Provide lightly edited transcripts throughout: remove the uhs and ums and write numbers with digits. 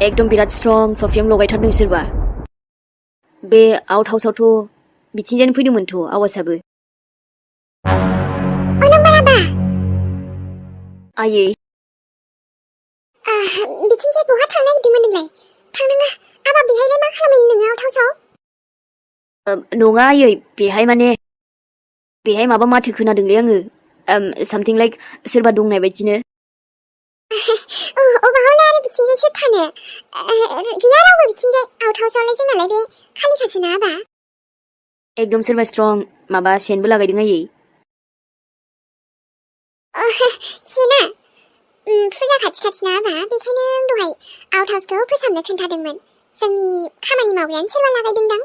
एकदम बिराद strong perfume लगायथारदों सोरबा। बे आउट हाउसआवथ' बिथिंजायनो फैदोंमोनथ' आवाजाबो। अलंबाराबा आयै बिथिंजाय बहा थांनो नागिरदोंमोन नोंलाय? थांनाङा। आबा बेहायलाय मा खालामैनो नोङो आउट हाउसआव? नङा आयै, बेहाय माबा माथो खोनादोंलै आङो। सामथिं लाइक सोरबा दंनाय बायदिनो। अबावलाय आरो बिथिंजाय सोर थानो? गैया रावबो बिथिंजाय। आउट हाउसआवलाय जोंनालाय बे खालिखासो ना आबा। एकदम सोरबा स्ट्रं माबा सेनबो लागायदों आयै। सेना? फुजा खाथि ना आबा, बेखायनो दहाय आउट हाउसखौ फोसाबनो खोन्थादोंमोन। जोंनि खामानि मावग्रायानो सोरबा लागायदोंदां।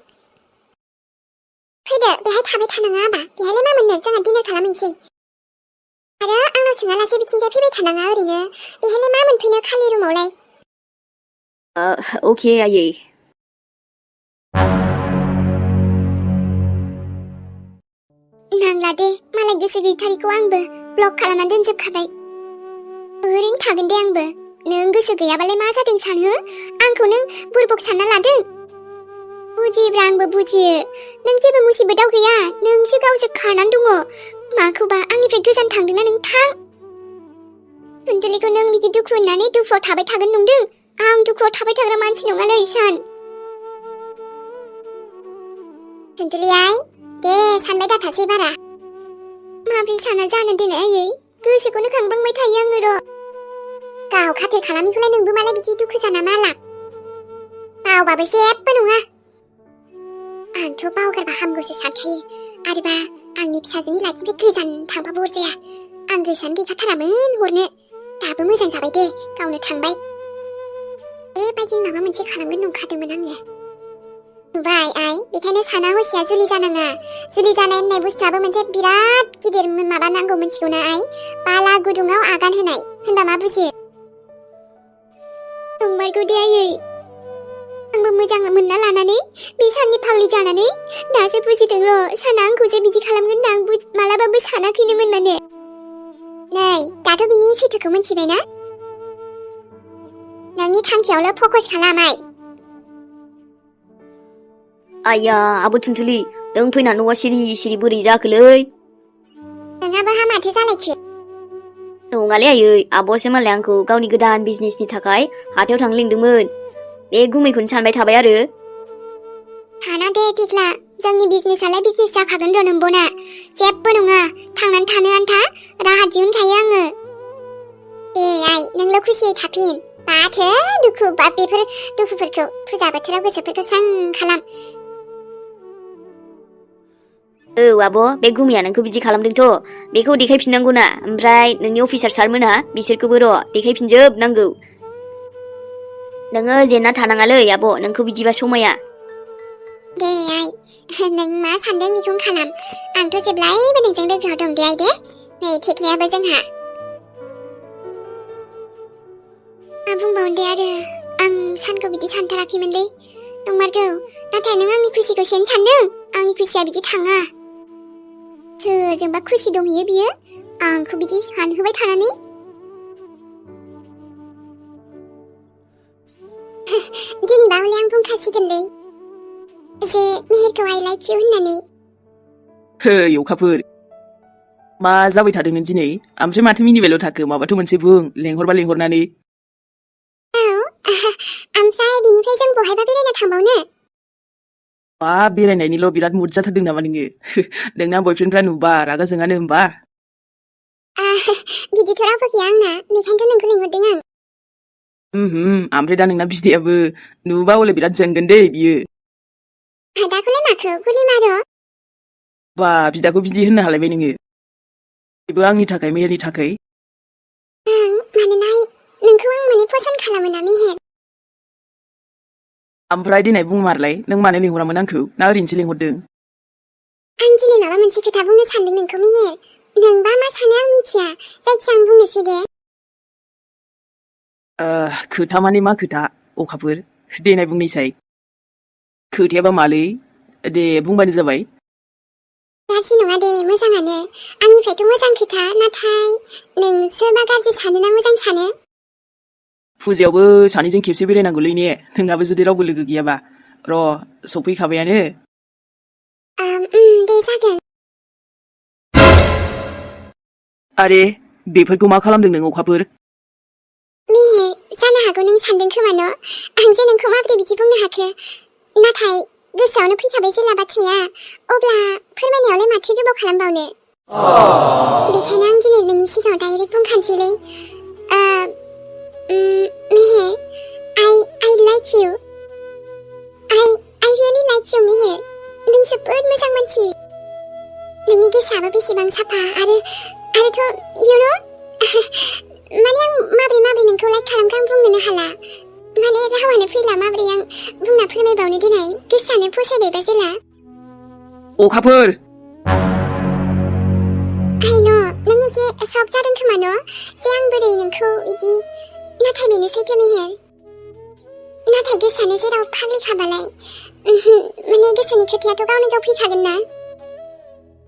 फैदो, बेहाय थाबाय थानाङा आबा। बेहायलाय मा मोननो, जोंहा डिनार खालामहैसै। आरो आंनाव सोङालासे बिथिंजाय फैबाय थानाङा ओरैनो। बेहायलाय मा मोनफैनो खालि रुमावलाय? अके आयै। नांला दे, मालाय गोसो गैथारिखौ आंबो ब्लक खालामना दोनजोबखाबाय। ओरैनो थागोन दे आंबो। नों गोसो गैयाबालाय मा जादों सानो? आंखौ नों बुरबक सानना लादों? बुजियोब्रा आंबो बुजियो। नों जेबो मुसिबतआव गैया, नोंसो गावसो खारनानै दङ। माखौबा आंनिफ्राय गोजान थांदोंना नों थां। सुनजुलिखौ नों बिदि दुखु होननानै दुखुआव थाबाय थागोन नंदों? आं दुखुआव थाबाय थाग्रा मानसि नङालै सान। सुनजुलि आइ, दे सानबाय दाथासै बारा। माब्रै साना जानो देनाय आयै, गोसोखौनो खांब्रांबाय थायो आङो र'। गाव खाथेर खालामिखौलाय नोंबो मालाय बिदि दुखु जाना मा लाब? बावबाबो जेबो नङा। आंथ' बावगारबा हामगौसो सानखायो। आरोबा आंनि फिसाजोनि लाइफनिफ्राय गोजान थांबाबो अरजाया। आं गोसोआनो गैखाथारामोन हरनो। दाबो मोजां जाबाय दे, गावनो थांबाय। बेबायदि माबा मोनसे खालामगोन नंखादोंमोन आङो। नुबाय आइ, बेखायनो साना हसिया जुलि जानाङा। जुलि जानाय होननाय बुस्थुआबो मोनसे बिराद गिदिर माबा नांगौ मिथिगौना आइ? बाला गुदुङाव आगान होनाय। होनबा मा बुजियो? नंमारगौ दे आयै। आंबो मोजां मोनना लानानै बे साननि फाग्लि जानानै दासो बुजिदों र'। साना आंखौ जे बिदि खालामगोन आं मालाबाबो सानाखैनोमोन माने। नै, दाथ' बिनि सैथोखौ मिथिबायना? नोंनि थांखियावल' फकास खालाम आइ। आइया आब' थुनथुलि, नों फैना न'आ सिरि सिरि बोरै जाखोलै? नोंहाबो हामाथो जालायखो? नङालै आयै, आब'आसो मालाय आंखौ गावनि गोदान बिजनेसनि थाखाय हाथायाव थांनो लिंदोंमोन। बे गुमैखौनो सानबाय थाबाय आरो। साना दे थिख्ला, जोंनि बिजनेसालाय बिजनेस जाखागोन र' नोंबना। जेबो नङा, थांनानै थानो आन्था राहा दिहुनखायो आङो। दे आइ, नोंल' खुसियै थाफिन। माथो दुखु बेफोर दुखुफोरखौ फुजा बोथोराव गोसोफोरखौ स्रां खालाम। औ आब', बे गुमैया नोंखौ बिदि खालामदोंथ', बेखौ देखायफिननांगौना। ओमफ्राय नोंनि अफिसार सारमोनहा बिसोरखौबो र' देखायफिनजोबनांगौ। नोङो जेनना थानाङालै आब', नोंखौ बिदिबा समाया। दे आइ, नों मा सानदों बेखौनो खालाम। आंथ' जेब्लायबो नोंजों लोगोआव दं दे आइ दे। नै थेख्लायाबो जोंहा। मा बुंबावनो दे आरो, आं सानखौ बिदि सानथाराखैमोनलै। नंमारगौ, नाथाय नों आंनि खुसिखौ सेनो सानदों? आंनि खुसिया बिदि थाङा। सोरजोंबा खुसि दंहैयो बियो, आंखौ बिदि सानहोबाय थानानै। दिनैबा हले आं बुंखासिगोनलै जे मेहेरखौ आइ लाइक इउ होननानै। है अखाफोर, मा जाबाय थादों नों दिनै? ओमफ्राय माथो मिनिबायल' थाखो? माबाथ' मोनसे बुं, लेंहरबा लेंहरनानै। औ, ओमफ्राय बिनिफ्राय जों बहायबा बेरायनो थांबावनो? बा बेरायनायनिल' बिराद मुड जाथारदों नामा नोङो? नोंना बयफ्रेन्डफ्रा नुबा रागा जोङानो होमबा? बिदिथ' रावबो गैया आंना, बेखायनोथ' नोंखौ लिंहरदों आं। ओमफ्राय दा नोंना बिदायाबो नुबा हले बिराद जोंगोन दै बियो। दाखौलाय माखो गुलि मार'? बा बिदाखौ बिदि होननो हालायबाय नोङो? बेबो आंनि थाखाय, मेहेरनि थाखाय। मानोना नोंखौ आं माने पसन्द खालामो ना मेहेर। ओमफ्राय देनाय बुंमारलाय, नों मानो लिंहरामोन आंखौ? ना ओरैनोसो लिंहरदों? आं दिनै माबा मोनसे खोथा बुंनो सानदों नोंखौ मेहेर। नोंबा मा सानो आं मिथिया, जायखिया आं बुंनोसै दे। खोथा माने मा खोथा अखाफोर? देनाय बुंनायसाय। खोथायाबा मालै? दे बुंबानो जाबाय। गाज्रि नङा दे, मोजाङानो। आंनिफ्रायथ' मोजां खोथा, नाथाय नोंसो मा गाज्रि सानो ना मोजां सानो? फुजायावबो सानैजों खेबसे बेरायनांगौलै ने नोंहाबो जुदि रावबो लोगो गैयाबा र' सफैखाबायानो दे जागोन आरे बेफोरखौ मा खालामदों नों अखाफोर मेहेर जानो हागौ नों सानदों खोमा न' आं जे नोंखौ माबोरै बिदि बुंनो हाखो नाथाय गोसोआवनो फैखाबाय जेला बाथ्राया अब्ला फोरमायनायावलाय माथो गोबाव खालामबावनो बेखायनो आं दिनै नोंनि सिगाङाव डाइरेक्ट बुंखानोसैलै मेहेर I like you I really like you मेहेर नों जोबोद मोजां मानसि नोंनि गोसोआबो बेसेबां साफा आरोथ' you know माने आं माबोरै नोंखौ लाइक खालामखो आं बुंनोनो हाला माने रावानो फैला माबोरै आं बुंना फोरमायबावनो दिनै गोसोआनो फसायबायबा जेला अखाफोर I know नों एसे शक जादों खोमा न' जे आं बोरै नोंखौ इदि नाथाय बेनो सैथो मेहेर नाथाय गोसोआनो जेराव फाग्लिखाबालाय माने गोसोनि खोथायाथ' गावनो गाव फैखागोन ना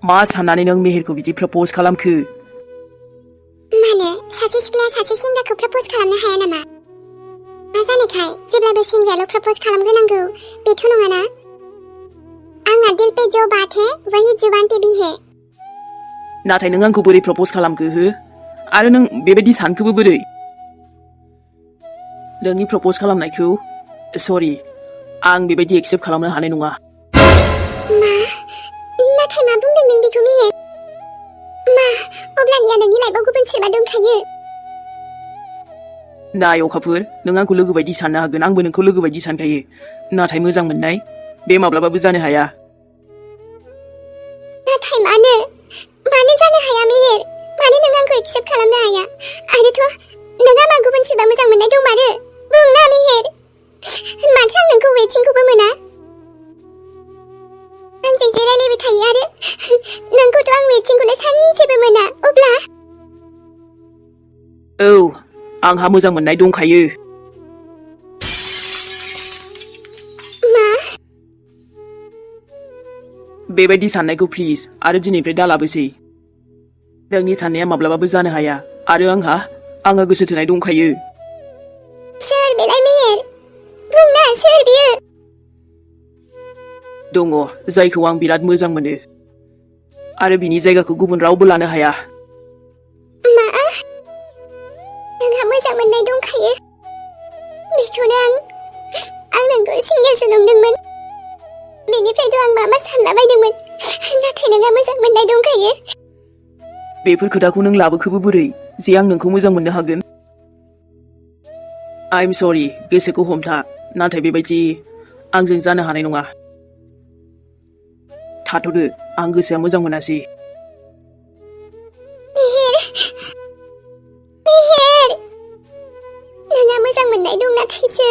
मा साननानै नों मेहेरखौ बिदि प्रप'ज खालामखो माने सासे सिख्लाया सासे सेंग्राखौ प्रप'ज खालामनो हाया नामा मा जानायखाय जेब्लाबो सेंग्रायाल' प्रप'ज खालामग्रोनांगौ बेथ' नङाना आंना दिल पे जो बात है वही जुबान पे भी है नाथाय नों आंखौ बोरै प्रप'ज खालामखो हो आरो नों बेबायदि सानखोबो बोरै नोंनि प्रप'ज खालामनायखौ सरि आं बेबायदि एक्सेप्ट खालामनो हानाय नङा नाथाय मा बुंदों नों बेखौ मेहेर मा अब्लानिया नोंनि लाइफआव गुबुन सोरबा दंखायो नाय अखाफोर नों आंखौ लोगो बायदि साननो हागोन आंबो नोंखौ लोगो बायदि सानखायो नाथाय मोजां मोननाय बे माब्लाबाबो जानो हाया नाथाय मानो जानो हाया मेहेर मानो नों आंखौ एक्सेप्ट खालामनो हाया आरोथ' नोंहा मा गुबुन सोरबा मोजां मोननाय दंमारो बुंना मेहेर माथो आं नोंखौ वेटिंखौबो मोना आंजों जे रायलायबाय थायो आरो नोंखौथ' आं वेटिंखौनो सानसेबो मोना अब्ला औ आंहा मोजां मोननाय दंखायो मा बेबायदि साननायखौ प्लिज आरो दिनैनिफ्राय दालाबोसै नोंनि साननाया माब्लाबाबो जानो हाया आरो आंहा गोसो थोनाय दंखायो सोर बेलाय मेहेर बुंना सोर बियो दङ जायखौ आं बिराद मोजां मोनो आरो बिनि जायगाखौ गुबुन रावबो लानो हाया मा नोंहा मोजां मोननाय दंखायो बेखौनो आं नोंखौ सिंगारसो नंदोंमोन बेनिफ्रायथ' आं मा सानलाबायदोंमोन नाथाय नोंहा मोजां मोननाय दंखायो बेफोर खोथाखौ नों लाबोखोबो बोरै जे आं नोंखौ मोजां मोननो हागोन आइ एम सरि गोसोखौ हमथा नाथाय बेबायदि आंजों जानो हानाय नङा थाथ'दो आं गोसोआ मोजां मोनासै मेहेर नोंहा मोजां मोननाय दं नाथायसो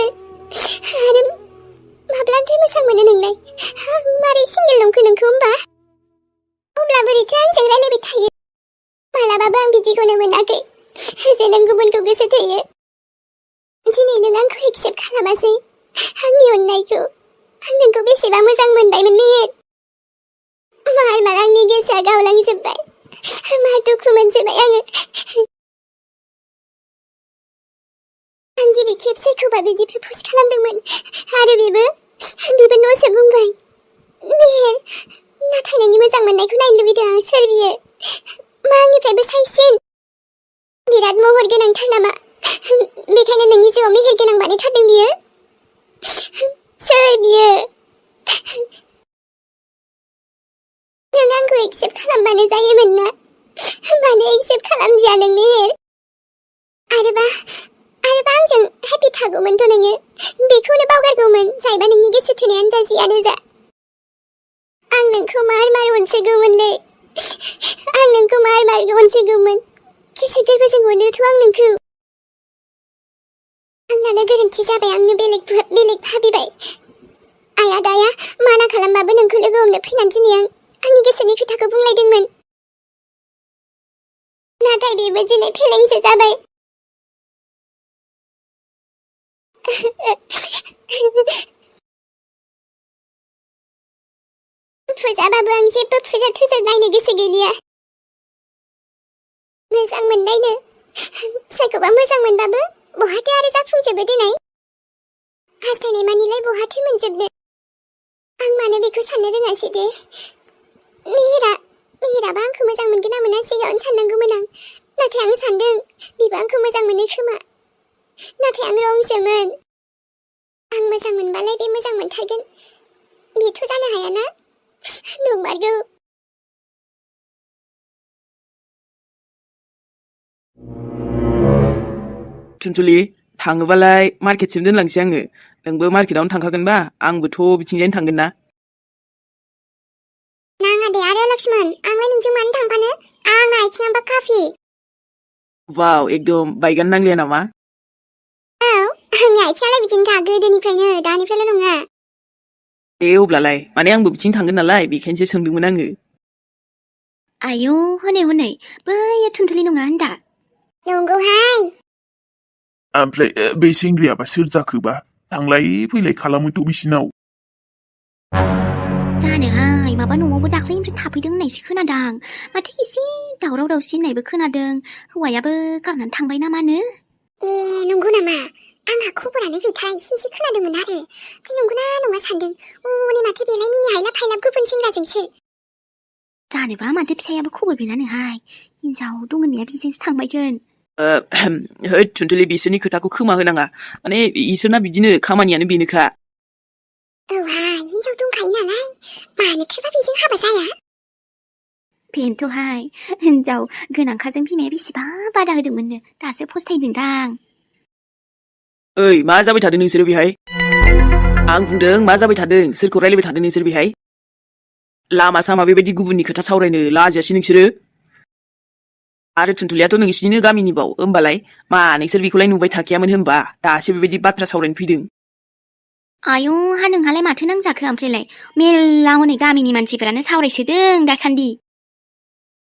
आरो माब्लानिफ्राय मोजां मोनो नोंलाय मारै सिंगेल नंखो नोंखौ होमबा अब्ला बोरैथो आंजों रायलायबाय थायो मालाबाबो आं बिदिखौनो मोनाखै जे नों गुबुनखौ गोसो थोयो दिनै नों आंखौ एक्सेप्ट खालामासै आंनि अननायखौ आं नोंखौ बेसेबा मोजां मोनबायमोन मेहेर मार आंनि गोसोआ गावलांजोब्बाय मार दुखु मोनजोब्बाय आङो आं गिबि खेब सोरखौबा बिदि प्रप'ज खालामदोंमोन आरो बेबो न'सो बुंबाय मेहेर नाथाय नोंनि मोजां मोननायखौ नायनो लुबैदों आं सोर बियो मा आंनिफ्रायबो साइसिन बिराद महर गोनांथार नामा बेखायनो नोंनि जिउआव मेहेर गोनां बानायथारदों बियो सोर बियो नों आंखौ एक्सेप्ट खालामबानो जायोमोन ना मानो एक्सेप्ट खालामदिया नों मेहेर आरोबा आंजों हेपि थागौमोनथ' नोङो बेखौनो बावगारगौमोन जायबा नोंनि गोसो थोनायानो जा जियानो जा आं नोंखौ मार अनसोगौमोनलै आं नोंखौ मार अनसोगौमोन गोसो गोरबोजों अनोथ' आं नोंखौ आंनानो गोरोन्थि जाबाय आंनो बेलेग भाबिबाय आया दाया माना खालामबाबो नोंखौ लोगो हमनो फैनानै दिनै आंनि गोसोनि खोथाखौ बुंलायदोंमोन नाथाय बेबो दिनै फेलेंसो जाबाय फुजाबाबो आं जेबो फुजा थुजा नायनो गोसो गैलिया मोजां मोननायनो सोरखौबा मोजां मोनबाबो बहाथो आरो जाफुंनो बेमानिलाय बहाथो मोनजोबनो आं मानो बेखौ साननो रोङासै दे मेहेराबा आंखौ मोजां मोनगोन ना मोना सिगाङावनो साननांगौमोन आं नाथाय आं सानदों बिबो आंखौ मोजां मोनो खोमा नाथाय आं रंसोमोन आं मोजां मोनबालाय बे मोजां मोनथारगोन बेथ' जानो हायाना नंमारगौ थुनथुलि थाङोबालाय मार्केटसिम दोनलांसै आङो नोंबो मार्केटावनो थांखागोनबा आंबोथ' बिथिंजायनो थांगोन ना नाङा दे आरो लक्ष्मण आंलाय नोंजों मानो थांफानो आंना आथिङाबा काफि वाव एकदम बाइकआनो नांलिया नामा औ आंनि आथिङालाय बिदिनोखा गोदोनिफ्रायनो दानिफ्रायल' नङा दे अब्लालाय माने आंबो बिथिं थांगोन नालाय बेखायनोसो सोंदोंमोन आङो आयौ हनै बैयो थुनथुलि नङा होनदा नंगौहाय ओमफ्राय बे सेंग्रायाबा सोर जाखोबा थांलाय फैलाय खालामोथ' बिसिनाव जानोहाय माबा न'आवबो दाख्लैनिफ्राय थाफैदों होननायसो खोनादां माथो एसे दावराव दावसि होननायबो खोनादों हौवायाबो गारनानै थांबाय ना मानो ए नंगौ नामा आंहा खबरानो गैथारा एसे खोनादोंमोन आरो ओमफ्राय नंगौना नङा सानदों हनै माथो बेलाय मिनि हायला फायला गुबुन सेंग्राजोंसो जानोबा माथो फिसायाबो खबर गैलानोहाय हिनजाव दं होननाया बेजोंसो थांबायगोन हैद थुनथुलि बिसोरनि खोथाखौ खोमा होनाङा माने इसोरना बिदिनो खामानियानो बेनोखा औहाय हिनजाव दंखायो नालाय मानोथोबा बेजों हाबा जाया बेनोथ'हाय हिनजाव गोनांखाजों बिमाया बेसेबा बादा होदोंमोननो दासो फस्थायदोंदां ओइ मा जाबाय थादों नोंसोरो बेहाय आं बुंदों मा जाबाय थादों सोरखौ रायलायबाय थादों नोंसोर बेहाय लामा सामा बेबायदि गुबुननि खोथा सावरायनो लाजियासै नोंसोरो आरो थुनथुलियाथ' नोंसिनिनो गामिनिबाव होमबालाय मा नोंसोर बेखौलाय नुबाय थाखायामोन होनबा दासो बेबायदि बाथ्रा सावरायनो फैदों आयौ हा नोंहालाय माथो नांजाखो ओमफ्रायलाय मेरला हनै गामिनि मानसिफोरानो सावरायसोदों दासान्दि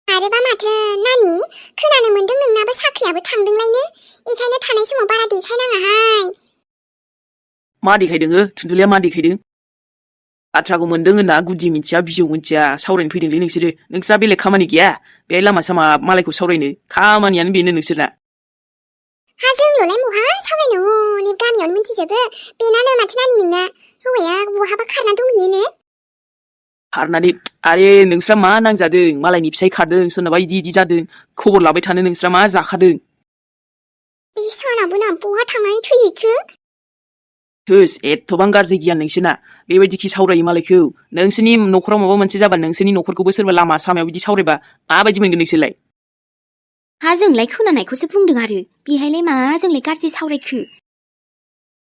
आरोबा माथो नानि खोनानो मोनदों नोंनाबो साख्रियाबो थांदोंलायनो बेखायनो थानाय समाव बारा देखायनाङाहाय मा देखायदों थुनथुलिया मा देखायदों बाथ्राखौ मोनदों होनना गुदि मिन्थिया बिजौ मिन्थिया सावरायनो फैदोंलै नोंस्रा बेलेग खामानि गैया बेहाय लामा सामा मालायखौ सावरायनो खामानियानो बेनो नोंसोरना हा जोंल'लाय बहा सावरायनो हनै गामियावनो मिन्थिजोबो बेनानो माथो नानि नोंना हौवाया बहाबा खारना दंहैयोनो खारनानै आरे नोंस्रा मा नांजादों मालायनि फिसाय खारदों सोरनाबा इदि जादों खबर लाबाय थानो नोंस्रा मा जाखादों बे सानाबो ना बहा थांनानै थैहैखो थोस एथबां गाज्रि गियान नोंसोरना बेबायदिखि सावरायो मालायखौ नोंसोरनि न'खराव माबा मोनसे जाबा नोंसोरनि न'खरखौबो सोरबा लामा सामायाव बिदि सावरायबा माबायदि मोनगोन नोंसोरलाय हा जोंलाय खोनानायखौसो बुंदों आरो बेहायलाय मा जोंलाय गाज्रि सावरायखो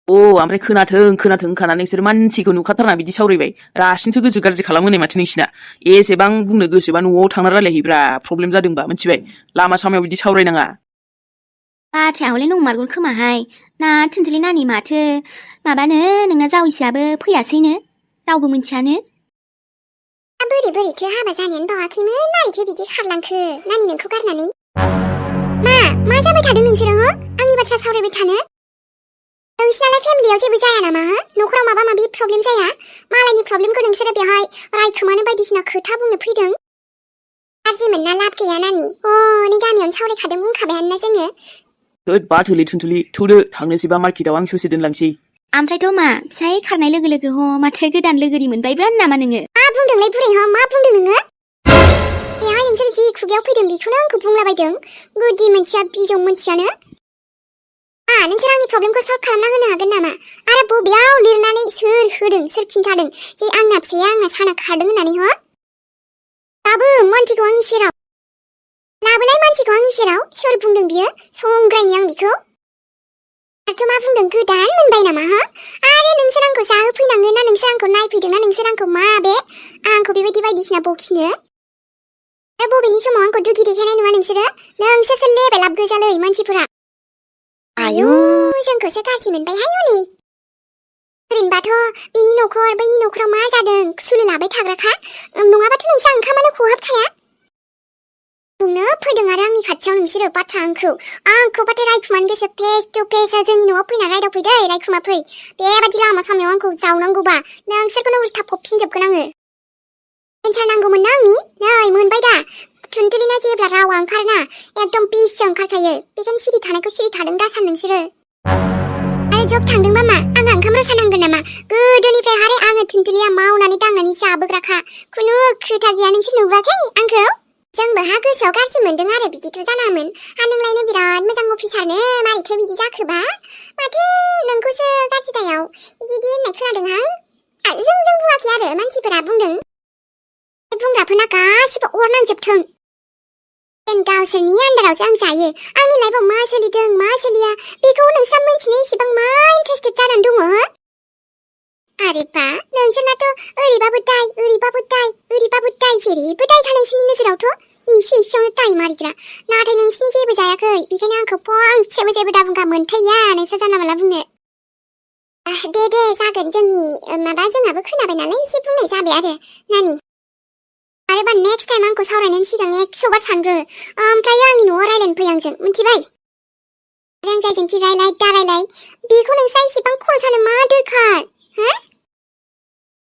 ओमफ्राय खोनाथों होनखाना नोंसोर मानसिखौ नुखाथारना बिदि सावरायबाय रासिनसो गोसो गाज्रि खालामोनो माथो नोंसिना एसेबां बुंनो गोसोबा न'आव थांना रायलायहैब्रा प्रब्लेम जादोंबा मिथिबाय लामा सामायाव बिदि सावरायनाङा बाथ्रायावलाय नंमारगौ खोमाहाय ना थुनथुलि नानि माथो माबानो नोंना जावैसोआबो फैयासैनो रावबो मिन्थियानो बोरैथो हाबा जानायानो बावाखैमोन मारैथो बिदि खारलांखो नानि नोंखौ गारनानै मा जाबाय थादों नोंसोरो हो आंनि बाथ्रा सावरायबाय थानो नोंसिनालाय फेमिलियाव जेबो जाया नामा हो न'खराव माबा माबि प्रब्लेम जाया मालायनि प्रब्लेमखौ नोंसोरो बेवहाय रायखोमानो बायदिसिना खोथा बुंनो फैदों गाज्रि मोनना लाब गैया नानि नै गामियावनो सावरायखादों बुंखाबायानो जोङो होद बाथोलै थुनथुलि थौदो थांनोसैबा मार्केटाव आं ससे दोनलांसै ओमफ्रायथ' मा फिसाय खारनाय लोगो लोगो माथो गोदान लोगोरि मोनबायबो नामा नोङो मा बुंदोंलाय बुरै मा बुंदों नोङो बेहाय नोंसोर जि खुगायाव फैदों बेखौनो आंखौ बुंलाबायदों गुदि मोनथिया बिजौ मोनथियानो नोंसोर आंनि प्रब्लेमखौ सल्भ खालामना होनो हागोन नामा आरो बबेयाव लिरनानै सोर होदों सोर खिन्थादों जे आंना फिसाया आंना साना खारदों होननानै दाबो मानसिखौ आंनि सेराव लाबोलाय मानसिखौ आंनि सेराव सोर बुंदों बियो संग्रायनि आं बिखौ आरोथ' मा बुंदों गोदान मोनबाय नामा आरो नोंसोर आंखौ जाहोफैनाङो ना नोंसोर आंखौ नायफैदों ना नोंसोर आंखौ आंखौ बेबायदि बायदिसिना बखिनो आरो बबेनि समाव आंखौ दुखि देखायनाय नङा नोंसोरसो लेबेल आप गोजालै मानसिफोरा आयु जोंखौसो गाज्रि मोनबायहाय हनै ओरैनोबाथ' बेनि न'खर बैनि न'खराव मा जादों सुलु लाबाय थाग्राखा नङाबाथ' नोंस्रा ओंखामानो खहाबखाया बुंनो फैदों आरो आंनि खाथियाव नोंसोरो बाथ्रा आंखौबाथाय रायखुमानो गोसो फेस टु फेस जोंनि न'आव फैना रायदावफै दै रायखुमा फै बेबायदि लामा सामायाव आंखौ जावनांगौबा नोंसोरखौनो उल्था फबफिनजोबगोन आङो एन्सार नांगौमोन ना आंनि नै मोनबाय दा थुनथुलिना जेब्ला रावा ओंखारोना एकदम बिससो ओंखारखायो बेखायनो सिरि थानायखौ सिरि थादों दा सान नोंसोरो आरो जब थांदोंबा मा आंहा ओंखाम रसा नांगोन नामा गोदोनिफ्राय हारे आङो थुनथुलिया मावनानै दांनानै जाबोग्राखा खुनु खोथा गैया नोंसोर नुवाखै आंखौ जोंबो हा गोसोआव गाज्रि मोनदों आरो बिदिथ' जानाङामोन नोंलायनो बिराद मोजां अफिसारनो मारैथो बिदि जाखोबा माथो नोंखौसो गाज्रि दायाव बिदि होननाय खोनादोंहां जों बुङाखै आरो मानसिफोरा बुंदों बुंग्राफोरना गासिबो अर नांजोबथों गावसोरनि आन्दारावसो आं जायो आंनि लाइफआव मा सोलिदों मा सोलिया बेखौ नोंस्रा मिन्थिनो इसेबां मा इन्टारेस्टेड जानानै दङ आरे बा नोंसोरनाथ' ओरैबाबो दाय जेरैबो दायखा नोंसोरनि नोजोरावथ' इसे इसेयावनो दाय मारिग्रा नाथाय नोंसिनि जेबो जायाखै बेखायनो आंखौ फंसेबो जेबो दाबुंगा मोनथाया नोंस्रा जानला मानला बुंनो दे जागोन जोंनि माबा जोंहाबो खोनाबाय नालाय एसे बुंनाय जाबाय आरो नानि आरोबा नेक्स्ट टाइम आंखौ सावरायनायनि सिगां 100 बार सानग्रो ओमफ्राय आंनि न'आव रायलायनो फै आंजों मिथिबाय आं जायजोंखि रायलाय दा रायलाय बेखौ नोंस्रा इसेबां खर' सानो मा दरखार हो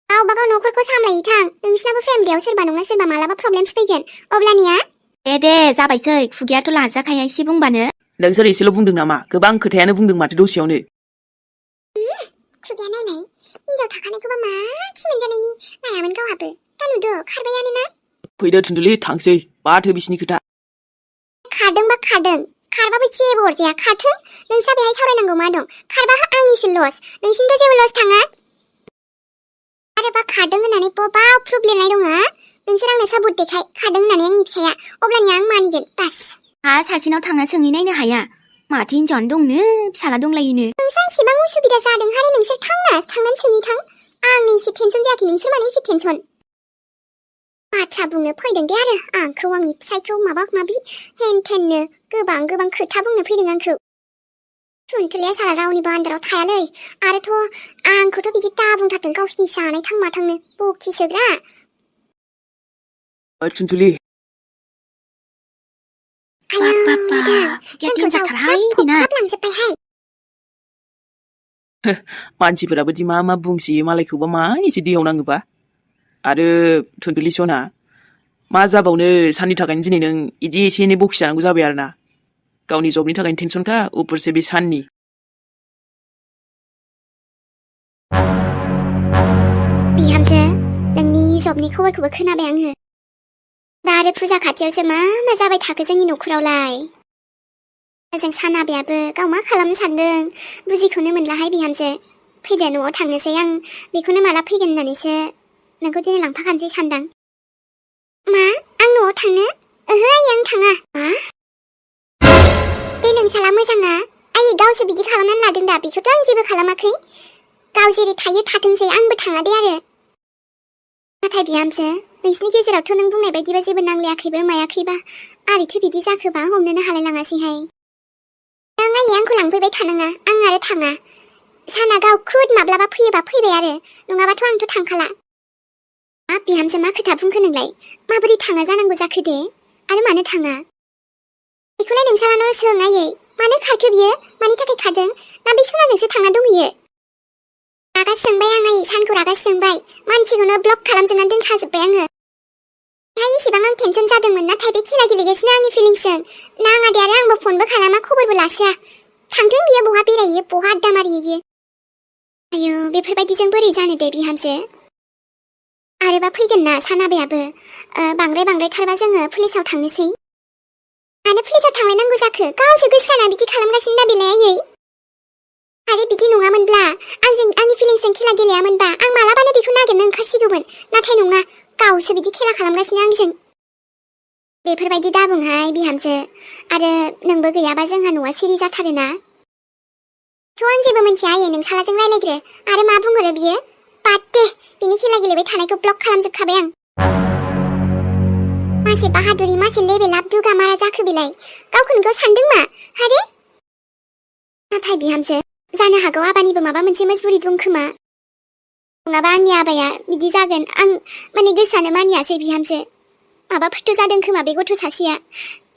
गावबागाव न'खरखौ सामलायै थां नोंसिनाबो फेमिलियाव सोरबा नङा सोरबा मालाबा प्रब्लेम्स फैगोन अब्लानिया दे जाबायसै खुगायाथ' लाजाखाया एसे बुंबानो नोंसोर एसेल' बुंदों नामा गोबां खोथायानो बुंदों माथो दसेयावनो खुगाया नायलाय हिनजाव थाखानायखौबा मा खि मोनजानायनि नायामोन गावहाबो दा नुदो खारबायानो ना फैदो थुन्दुलि थांसै माथो बिसिनि खोथा खारदोंबा खारदों खारबाबो जेबो अरजाया खारथों नोंस्रा बेहाय सावरायनांगौ मा दं खारबा आंनिसो लस नोंसिनिथ' जेबो लस थाङा आरोबा खारदों होननानै बबाव प्रुफ लिरनाय दङ नोंसोर आंनो साबुत देखाय खारदों होननानै आंनि फिसाया अब्लानिया आं मानिगोन बास सासेनाव थांना सोंहैनायनो हाया माथो हिनजावानो दंनो फिसाला दंलायोनो नोंस्रा इसेबां उसुबिदा जादों हारे नोंसोर थांनानै सोंहैथां आंनि एसे टेनसन जायाखै नोंसोर माने एसे टेनसन बाथ्रा बुंनो फैदों दे आरो आंखौ आंनि फिसायखौ माबा माबि हेनथेननो गोबां खोथा बुंनो फैदों आंखौ थुनथुलिया साला रावनिबो आन्दाराव थायालै आरोथ' आंखौथ' बिदि दा बुंथारदों गावसिनि जानाय थां माथांनो बखि सोग्रा थुनथुलि मानसिफोराबोदि मा बुंसोयो मालायखौबा मा एसे दैयाव नाङोबा आरो थुन्दुलि सना मा जाबावनो साननि थाखायनो दिनै नों इदि एसे एनै बखि जानांगौ जाबाय आरो ना गावनि जबनि थाखायनो टेनसनखा उपरसे बे साननि बिहामजो नोंनि जबनि खबरखौबो खोनाबाय आङो दा आरो फुजा खाथियावसो मा जाबाय थाखो जोंनि न'खरावलाय जों सानाबायाबो गाव मा खालामनो सानदों बुजिखौनो मोनलाहाय बिहामजो फैदो न'आव थांनोसै आं बेखौनो माला फैगोन होननानैसो नोंखौ दिनै लांफाखानोसै सानदां मा आं न'आव थांनो ओहो आइ आं थाङा मा बे नोंसाला मोजाङा आइ गावसो बिदि खालामनानै लादों दा बेखौथ' आं जेबो खालामाखै गाव जेरै थायो थाथोंसै आंबो थाङा दे आरो नाथाय बिहामजो नोंसिनि गेजेरावथ' नों बुंनाय बायदिबा जेबो नांलायाखैबो मायाखैबा आरैथो बिदि जाखोबा हमनोनो हालाय लाङासैहाय नों आइ आंखौ लांफैबाय थानाङा आं आरो थाङा साना गाव खुद माब्लाबा फैयोबा फैबाय आरो नङाबाथ' आंथ' थांखाला बिहामजो मा खोथा बुंखो नोंलाय माबोरै थाङा जानांगौ जाखो दे आरो मानो थाङा बेखौलाय नोंसानाव सों आयै मानो खारखो बियो मानि थाखाय खारदों ना बे सनाजोंसो थांना दंहैयो रागा सोंबाय आं आयै सानखौ रागा सोंबाय मानसिखौनो ब्लक खालामजोबनानै दोनखाजोब्बाय आङो इसेबां आं टेनसन जादोंमोन नाथाय बे खेला गेलेगासिनो आंनि फिलिंसजों नाङा दे आरो आंबो फनबो खालामा खबरबो लासोआ थांथों बियो बहा बेरायो बहा आड्डा मारियो आयौ बेफोरबायदिजों बोरै जानो दे बिहामजो आरोबा फैगोन ना सानाबायाबो बांद्रायथारबा जोङो पुलिसाव थांनोसै मानो पुलिसाव थांलायनांगौ जाखो गावसो गोसो जाना बिदि खालामगासिनो दा बेलाय आयै आरो बिदि नङामोनब्ला आंनि फिलिंसजों खेला गेलेयामोनबा आं मालाबानो बेखौ नागिरनो ओंखारसिगौमोन नाथाय नङा गावसो बिदि खेला खालामगासिनो आंजों बेफोरबायदि दाबुंहाय बिहामजो आरो नोंबो गैयाबा जोंहा न'आ सिरि जाथारोना थ' आं जेबो मिन्थिया आयै नों सालाजों रायलायग्रो आरो मा बुंहरो बियो बाद दे बिनि खेला गेलेबाय थानायखौ ब्लक खालामजोबखाबाय आं मासे बाहादुरि मासे लेबेल आप दुगा मारा जाखो बेलाय गावखौनो गाव सानदों मा हारे नाथाय बिहामजो जानो हागौ आबानिबो माबा मोनसे मजबुरि दं खोमा नङाबा आंनि आबाया बिदि जागोन आं माने गोसोआनो मानियासै बिहामजो माबाफोरथ' जादों खोमा बे गथ' सासेया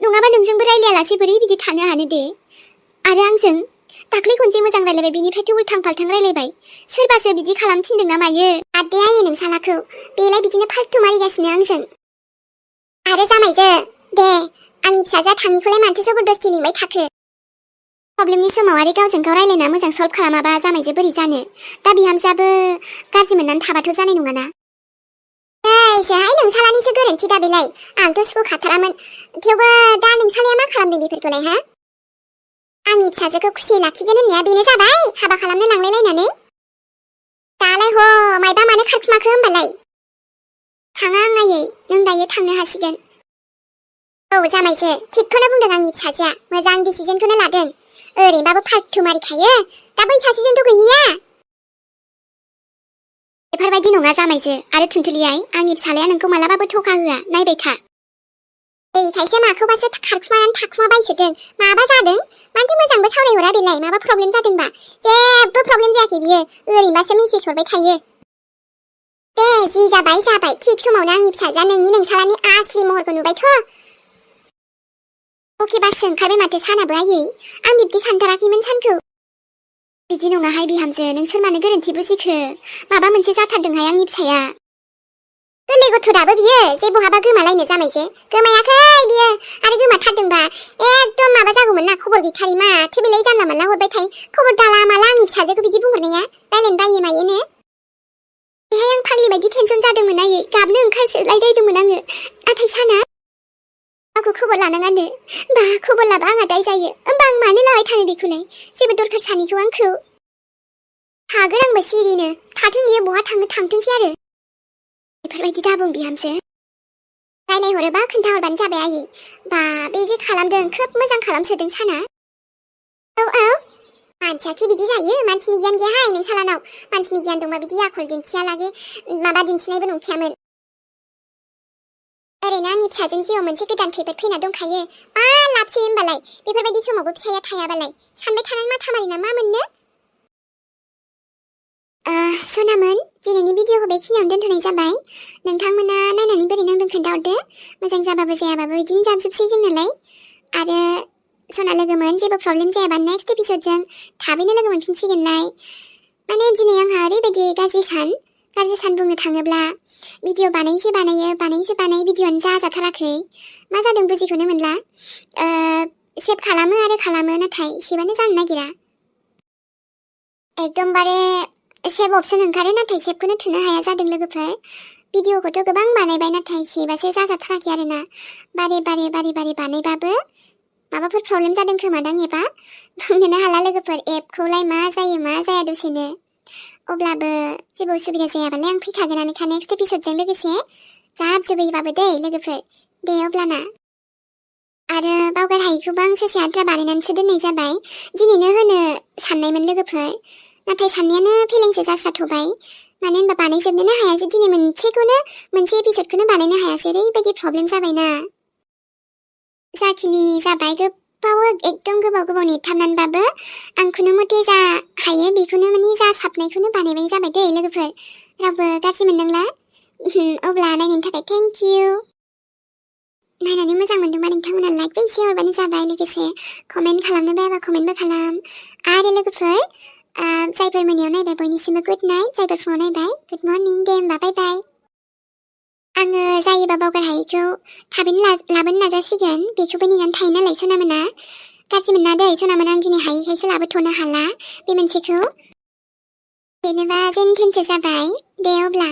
नङाबा नोंजोंबो रायलायालासे बोरै बिदि थानो हानो दे आरो आंजों दाख्लै खनसे मोजां रायलायबाय बिनिफ्रायथ' उल्थां फाल्थां रायलायबाय सोरबासो बिदि खालामथिनदों ना मायो आदे आयै नोंसालाखौ बेलाय बिदिनो फाल्थु मारिगासिनो आंजों आरो जामायजो दे आंनि फिसाजोआ थाङिखौलाय मानोथो जबरदस्ति लिंबाय थाखो प्रब्लेमनि समाव आरो गावजों गाव रायलायना मोजां सल्भ खालामाबा जामायजो बोरै जानो दा बिहामजोआबो गाज्रि मोननानै थाबाथ' जानाय नङाना ओइसोहाय नोंसालानिसो गोरोन्थि दा बेलाय आंथ' सुखुखाथारामोन थेवबो दा नोंसालाया मा खालामदों बेफोरखौलाय हा आंनि फिसाजोखौ खुसि लाखिगोन होननाया बेनो जाबाय हाबा खालामनो लांलायलायनानै दालाय ह मायबा मानो खारखुमाखो होमबालाय थाङा आंनायै नों दायो थांनो हासिगोन औ जामायसो थिगखौनो बुंदों आंनि फिसाजोआ मोजां डिसिजनखौनो लादों ओरैनोबाबो फाल्थु मारिखायो दा बै सासेजोंथ' गैया बेफोरबायदि नङा जामायसो आरो थुनथुलियाय आंनि फिसालाया नोंखौ मालाबाबो थखा होआ नायबाय था बेखायसो माखौबासो खारखुमानानै थाखुमाबायसोदों माबा जादों मानोथो मोजांबो सावरायहरा बेलाय माबा प्रब्लेम जादोंबा जेबो प्रब्लेम जायाखै बियो ओरैनोबासो मेसेज हरबाय थायो दे जि जाबाय थिग समावनो आंनि फिसाजोआ नोंसालानि आसलि महरखौ नुबायथ' अके बाससो ओंखारबाय माथो सानाबो आयै आं बिब्दि सानथाराखैमोन सानखौ बिदि नङाहाय बिहामजो नों सोर मानो गोरोन्थि बुजिखो माबा मोनसे जाथारदोंहाय आंनि फिसाया गोरलै गथ'दाबो बियो जे बहाबा गोमालायनो जामायसो गोमायाखै बियो आरो गोमाथारदोंबा एकदम माबा जागौमोन ना खबर गैथारै माथो बेलाय जानला मानला हरबाय थायो खबर दाला माला आंनि फिसाजोखौ बिदि बुंहरनाया रायलायनो बायो मायोनो बेहाय आं फाग्लि बायदि टेनसन जादोंमोन आयै गाबनो ओंखारसोलायलायदोंमोन आङो नाथाय साना आंखौ खबर लानाङानो बा खबर लाबा आंहा दाय जायो होमबा आं मानो लाबाय थानो बेखौलाय जेबो दरखार सानैखौ आंखौ थागोन आंबो सिरिनो थाथों बियो बहा थाङो थांथोंसै आरो बेफोरबायदि दाबुं बिहामजो रायलायहरोबा खोन्थाहरबानो जाबाय आयै बा बे जे खालामदों खोब मोजां खालामसोदों साना औ मानसियाखि बिदि जायो मानसिनि गियान गैयाहाय नोंसालानाव मानसिनि गियान दंबा बिदि आखल दिन्थियालागे माबा दिन्थिनायबो नंखायामोन ओरैनो आंनि फिसाजों जिउआव मोनसे गोदान खैफोद फैना दंखायो मा लाबसै होमबालाय बेफोरबायदि समावबो फिसाया थायाबालाय सानबाय थानानै माथा मारिना मा मोननो सनामोन दिनैनि भिडिअखौ बेखिनियावनो दोनथ'नाय जाबाय नोंथांमोना नायनानै बोरै नांदों खोन्थाहरदो मोजां जाबाबो जायाबाबो बिदिनो जाजोबसै जोंनालाय आरो सना लोगोमोन जेबो प्रब्लेम जायाबा नेक्स्ट एपिसोडजों थाबैनो लोगो मोनफिनसिगोनलाय माने दिनै आंहा ओरैबायदि गाज्रि सान बुंनो थाङोब्ला भिडिअ बानायसे बानायो भिडिअआनो जाजाथाराखै मा जादों बुजिखौनो मोनला सेभ खालामो आरो खालामो नाथाय सेभआनो जानो नागिरा एकदमबारे सेभ अपसन ओंखारो नाथाय सेभखौनो थुनो हाया जादों लोगोफोर भिडिअखौथ' गोबां बानायबाय नाथाय सेभआसो जाजाथाराखै आरोना बारे बानायबाबो माबाफोर प्रब्लेम जादों खोमादां एबा बुंनोनो हाला लोगोफोर एपखौलाय मा जायो मा जाया दसेनो अब्लाबो जेबो उसुबिदा जायाबालाय आं फैखागोनानोखा नेक्स्ट एपिसोडजों लोगोसे जाजोबैबाबो दे लोगोफोर दे अब्लाना आरो बावगार हायैखौबो आं ससे आद्रा बानायनानैसो दोननाय जाबाय दिनैनो होनो साननायमोन लोगोफोर नाथाय साननायानो फेलेंसो जास्राथ'बाय मानो होनबा बानायजोबनोनो हायासै दिनै मोनसे एपिसोडखौनो बानायनो हायासै ओरैबायदि प्रब्लेम जाबायना जाखिनि जाबाय एकदम गोबाव नेथाबनानैबाबो आं खुनु मथे जा हायो बेखौनो माने जा साबनायखौनो बानायबाय जाबाय दे लोगोफोर रावबो गाज्रि मोननांला अब्ला नायनायनि थाखाय थेंक इउ नायनानै मोजां मोनदोंबा नोंथांमोना लाइकबो एसे हरबानो जाबाय लोगोसे कमेन्ट खालामनो बायाबा कमेन्टबो खालाम आरो लोगोफोर जायफोर मोनायाव नायबाय बयनिसिमबो गुड नाइट जायफोर फुङाव नायबाय गुड मर्निं दे होमबा बाय बाय आङो जायोबा बावगार हायैखौ थाबैनो लाबोनो नाजासिगोन बेखौबो नेनानै थायो नालाय सनामोना गाज्रि मोना दै सनामोन आं दिनै हायैखायसो लाबोथ'नो हाला बे मोनसेखौ जेनेबा जेनथेनसो जाबाय दे अब्ला